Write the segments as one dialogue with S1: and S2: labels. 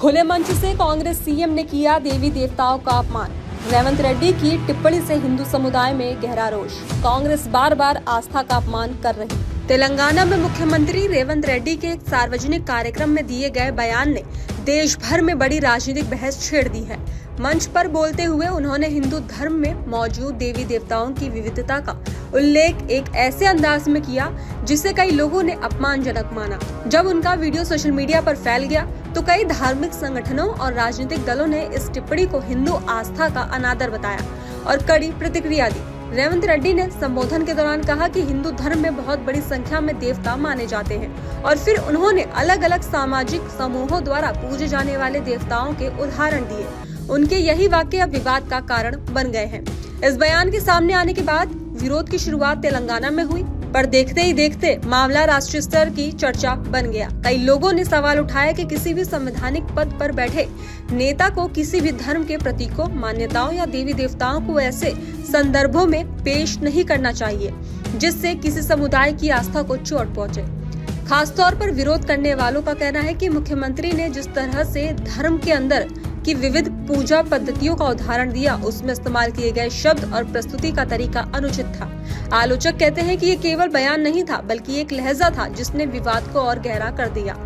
S1: खुले मंच से कांग्रेस सीएम ने किया देवी देवताओं का अपमान। रेवंत रेड्डी की टिप्पणी से हिंदू समुदाय में गहरा रोष। कांग्रेस बार बार आस्था का अपमान कर रही। तेलंगाना में मुख्यमंत्री रेवंत रेड्डी के एक सार्वजनिक कार्यक्रम में दिए गए बयान ने देश भर में बड़ी राजनीतिक बहस छेड़ दी है। मंच पर बोलते हुए उन्होंने हिंदू धर्म में मौजूद देवी देवताओं की विविधता का उल्लेख एक ऐसे अंदाज में किया जिसे कई लोगों ने अपमानजनक माना। जब उनका वीडियो सोशल मीडिया पर फैल गया तो कई धार्मिक संगठनों और राजनीतिक दलों ने इस टिप्पणी को हिंदू आस्था का अनादर बताया और कड़ी प्रतिक्रिया दी। रेवंत रेड्डी ने संबोधन के दौरान कहा कि हिंदू धर्म में बहुत बड़ी संख्या में देवता माने जाते हैं और फिर उन्होंने अलग अलग सामाजिक समूहों द्वारा पूजे जाने वाले देवताओं के उदाहरण दिए। उनके यही वाक्य अब विवाद का कारण बन गए हैं। इस बयान के सामने आने के बाद विरोध की शुरुआत तेलंगाना में हुई, पर देखते ही देखते मामला राष्ट्रीय स्तर की चर्चा बन गया। कई लोगों ने सवाल उठाया कि किसी भी संवैधानिक पद पर बैठे नेता को किसी भी धर्म के प्रतीकों, मान्यताओं या देवी देवताओं को ऐसे संदर्भों में पेश नहीं करना चाहिए जिससे किसी समुदाय की आस्था को चोट पहुंचे। खासतौर पर विरोध करने वालों का कहना है कि मुख्यमंत्री ने जिस तरह से धर्म के अंदर की विविध पूजा पद्धतियों का उदाहरण दिया, उसमें इस्तेमाल किए गए शब्द और प्रस्तुति का तरीका अनुचित था। आलोचक कहते हैं कि ये केवल बयान नहीं था बल्कि एक लहजा था जिसने विवाद को और गहरा कर दिया।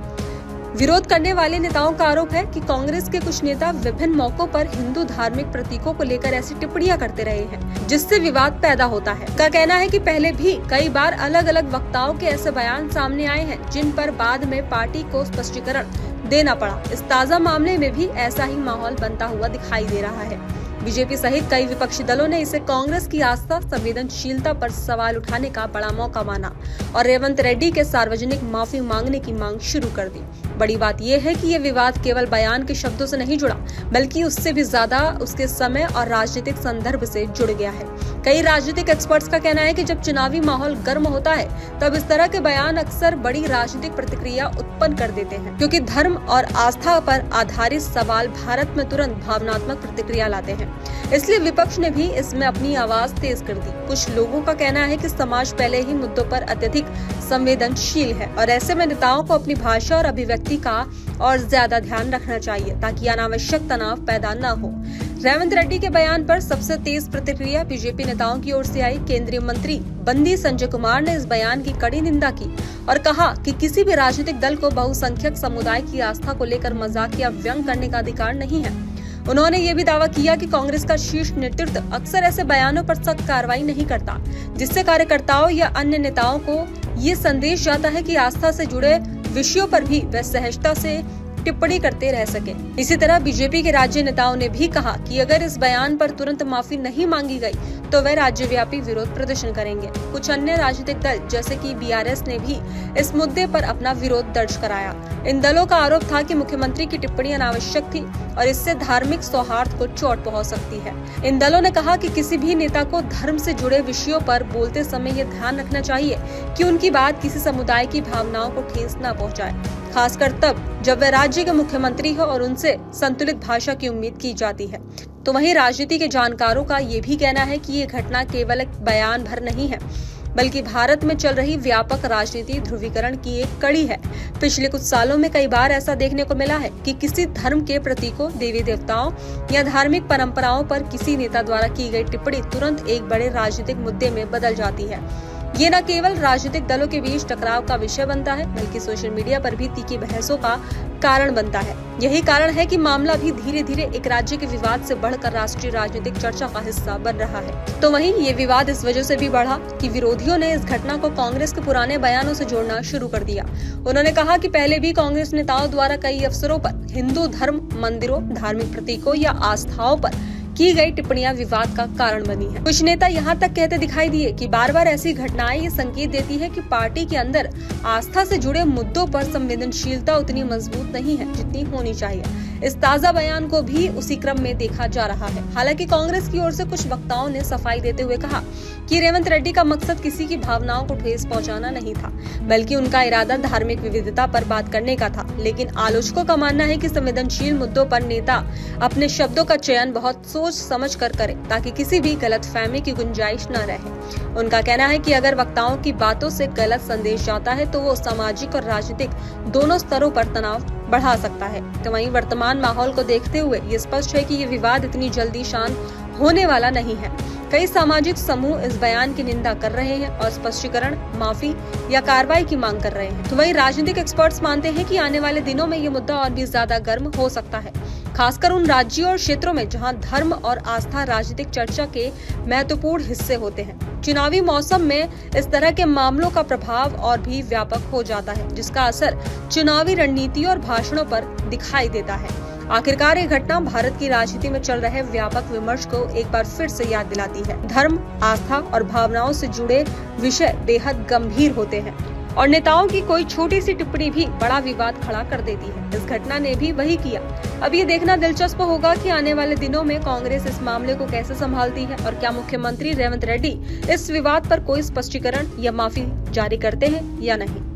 S1: विरोध करने वाले नेताओं का आरोप है कि कांग्रेस के कुछ नेता विभिन्न मौकों पर हिंदू धार्मिक प्रतीकों को लेकर ऐसी टिप्पणियां करते रहे हैं जिससे विवाद पैदा होता है। का कहना है कि पहले भी कई बार अलग अलग वक्ताओं के ऐसे बयान सामने आए हैं जिन पर बाद में पार्टी को स्पष्टीकरण देना पड़ा। इस ताजा मामले में भी ऐसा ही माहौल बनता हुआ दिखाई दे रहा है। बीजेपी सहित कई विपक्षी दलों ने इसे कांग्रेस की आस्था संवेदनशीलता पर सवाल उठाने का बड़ा मौका माना और रेवंत रेड्डी के सार्वजनिक माफी मांगने की मांग शुरू कर दी। बड़ी बात यह है कि ये विवाद केवल बयान के शब्दों से नहीं जुड़ा बल्कि उससे भी ज्यादा उसके समय और राजनीतिक संदर्भ से जुड़ गया है। कई राजनीतिक एक्सपर्ट्स का कहना है कि जब चुनावी माहौल गर्म होता है तब इस तरह के बयान अक्सर बड़ी राजनीतिक प्रतिक्रिया उत्पन्न कर देते हैं, क्योंकि धर्म और आस्था पर आधारित सवाल भारत में तुरंत भावनात्मक प्रतिक्रिया लाते हैं। इसलिए विपक्ष ने भी इसमें अपनी आवाज तेज कर दी। कुछ लोगों का कहना है कि समाज पहले ही मुद्दों पर अत्यधिक संवेदनशील है और ऐसे में नेताओं को अपनी भाषा और अभिव्यक्ति का और ज्यादा ध्यान रखना चाहिए ताकि अनावश्यक तनाव पैदा न हो। रेवंत रेड्डी के बयान पर सबसे तेज प्रतिक्रिया बीजेपी नेताओं की ओर से आई। केंद्रीय मंत्री बंदी संजय कुमार ने इस बयान की कड़ी निंदा की और कहा कि किसी भी राजनीतिक दल को बहुसंख्यक समुदाय की आस्था को लेकर मजाक या व्यंग करने का अधिकार नहीं है। उन्होंने ये भी दावा किया कि कांग्रेस का शीर्ष नेतृत्व अक्सर ऐसे बयानों पर सख्त कार्रवाई नहीं करता जिससे कार्यकर्ताओं या अन्य नेताओं को ये संदेश जाता है कि आस्था से जुड़े विषयों पर भी वे सहजता से टिप्पणी करते रह सके। इसी तरह बीजेपी के राज्य नेताओं ने भी कहा कि अगर इस बयान पर तुरंत माफी नहीं मांगी गई तो वे राज्यव्यापी विरोध प्रदर्शन करेंगे। कुछ अन्य राजनीतिक दल जैसे कि बीआरएस ने भी इस मुद्दे पर अपना विरोध दर्ज कराया। इन दलों का आरोप था कि मुख्यमंत्री की टिप्पणी अनावश्यक थी और इससे धार्मिक सौहार्द को चोट पहुंच सकती है। इन दलों ने कहा कि किसी भी नेता को धर्म से जुड़े विषयों पर बोलते समय ये ध्यान रखना चाहिए कि उनकी बात किसी समुदाय की भावनाओं को ठेस न पहुंचाए, खासकर तब जब वह राज्य के मुख्यमंत्री हो और उनसे संतुलित भाषा की उम्मीद की जाती है। तो वहीं राजनीति के जानकारों का ये भी कहना है कि ये घटना केवल एक बयान भर नहीं है बल्कि भारत में चल रही व्यापक राजनीति ध्रुवीकरण की एक कड़ी है। पिछले कुछ सालों में कई बार ऐसा देखने को मिला है कि किसी धर्म के प्रतीकों, देवी देवताओं या धार्मिक परंपराओं पर किसी नेता द्वारा की गई टिप्पणी तुरंत एक बड़े राजनीतिक मुद्दे में बदल जाती है। ये न केवल राजनीतिक दलों के बीच टकराव का विषय बनता है बल्कि सोशल मीडिया पर भी तीखी बहसों का कारण बनता है। यही कारण है कि मामला भी धीरे धीरे एक राज्य के विवाद से बढ़कर राष्ट्रीय राजनीतिक चर्चा का हिस्सा बन रहा है। तो वहीं ये विवाद इस वजह से भी बढ़ा कि विरोधियों ने इस घटना को कांग्रेस के पुराने बयानों से जोड़ना शुरू कर दिया। उन्होंने कहा कि पहले भी कांग्रेस नेताओं द्वारा कई अवसरों पर हिंदू धर्म, मंदिरों, धार्मिक प्रतीकों या आस्थाओं पर की गई टिप्पणियां विवाद का कारण बनी है। कुछ नेता यहाँ तक कहते दिखाई दिए कि बार बार ऐसी घटनाएं ये संकेत देती है कि पार्टी के अंदर आस्था से जुड़े मुद्दों पर संवेदनशीलता उतनी मजबूत नहीं है जितनी होनी चाहिए। इस ताजा बयान को भी उसी क्रम में देखा जा रहा है। हालांकि कांग्रेस की ओर से कुछ वक्ताओं ने सफाई देते हुए कहा कि रेवंत रेड्डी का मकसद किसी की भावनाओं को ठेस पहुंचाना नहीं था बल्कि उनका इरादा धार्मिक विविधता पर बात करने का था। लेकिन आलोचकों का मानना है कि संवेदनशील मुद्दों पर नेता अपने शब्दों का चयन बहुत सोच समझ कर करे ताकि किसी भी गलतफहमी की गुंजाइश न रहे। उनका कहना है कि अगर वक्ताओं की बातों से गलत संदेश जाता है तो वो सामाजिक और राजनीतिक दोनों स्तरों पर तनाव बढ़ा सकता है। तो वहीं वर्तमान माहौल को देखते हुए ये स्पष्ट है कि ये विवाद इतनी जल्दी शांत होने वाला नहीं है। कई सामाजिक समूह इस बयान की निंदा कर रहे हैं और स्पष्टीकरण, माफी या कार्रवाई की मांग कर रहे हैं। तो वहीं राजनीतिक एक्सपर्ट्स मानते हैं कि आने वाले दिनों में ये मुद्दा और भी ज्यादा गर्म हो सकता है, खासकर उन राज्यों और क्षेत्रों में जहां धर्म और आस्था राजनीतिक चर्चा के महत्वपूर्ण हिस्से होते हैं। चुनावी मौसम में इस तरह के मामलों का प्रभाव और भी व्यापक हो जाता है, जिसका असर चुनावी रणनीति और भाषणों पर दिखाई देता है। आखिरकार ये घटना भारत की राजनीति में चल रहे व्यापक विमर्श को एक बार फिर से याद दिलाती है। धर्म, आस्था और भावनाओं से जुड़े विषय बेहद गंभीर होते हैं और नेताओं की कोई छोटी सी टिप्पणी भी बड़ा विवाद खड़ा कर देती है। इस घटना ने भी वही किया। अब ये देखना दिलचस्प होगा कि आने वाले दिनों में कांग्रेस इस मामले को कैसे संभालती है और क्या मुख्यमंत्री रेवंत रेड्डी इस विवाद पर कोई स्पष्टीकरण या माफी जारी करते हैं या नहीं।